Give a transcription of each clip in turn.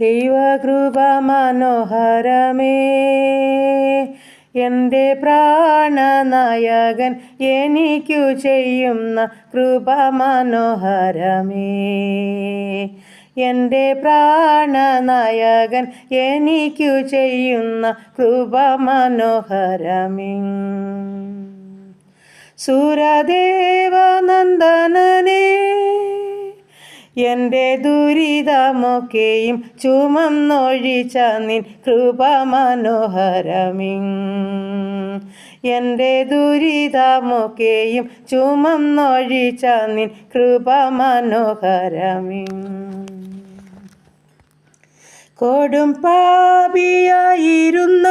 ദൈവകൃപ മനോഹരമേ, എൻ്റെ പ്രാണനായകൻ എനിക്കു ചെയ്യുന്ന കൃപ മനോഹരമേ. എൻ്റെ പ്രാണനായകൻ എനിക്കു ചെയ്യുന്ന കൃപ മനോഹരമേ. സുരദേവനന്ദനനേ, എൻ്റെ ദുരിതമൊക്കെയും ചുമന്നൊഴിച്ച നിൻ കൃപ മനോഹരമേ. എൻ്റെ ദുരിതമൊക്കെയും ചുമന്നൊഴിച്ച നിൻ കൃപ മനോഹരമേ. കൊടും പാപിയായിരുന്ന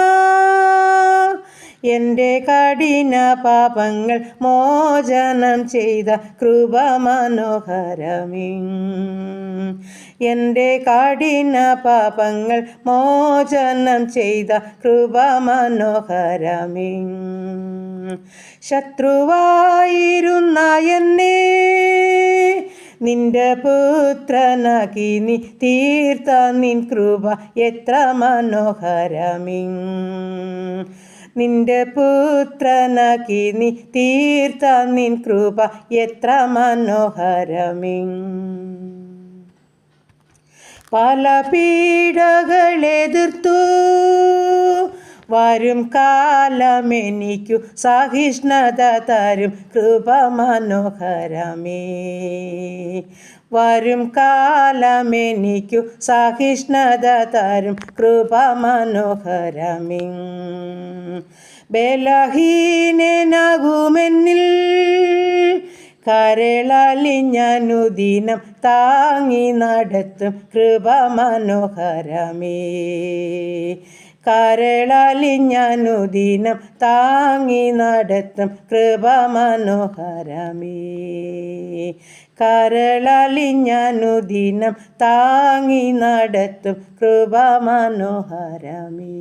എൻ്റെ കഠിന പാപങ്ങൾ മോചനം ചെയ്ത കൃപ മനോഹരമേ. എൻ്റെ കഠിന പാപങ്ങൾ മോചനം ചെയ്ത കൃപ മനോഹരമേ. ശത്രുവായിരുന്ന എന്നെ നിന്റെ പുത്രനാക്കി നീ തീർത്ത നിൻ കൃപ എത്ര മനോഹരമേ. നിന്റെ പുത്രനാക്കി നീ തീർത്ത നിൻ കൃപ എത്ര മനോഹരമേ. പല പീഡകളെതിർത്തു വരും കാലമെനിക്കു സഹിഷ്ണുത തരും കൃപ മനോഹരമേ. വരും കാലമെനിക്കു സഹിഷ്ണുത തരും കൃപ മനോഹരമേ. ബലഹീനനാകുമെന്നിൽ കരളലിഞ്ഞനുദിനം താങ്ങി നടത്തും കൃപ മനോഹരമേ. കരളലിഞ്ഞനുദിനം താങ്ങി നടത്തും കൃപ മനോഹരമേ. കരളലിഞ്ഞനുദിനം താങ്ങി നടത്തും കൃപ മനോഹരമേ.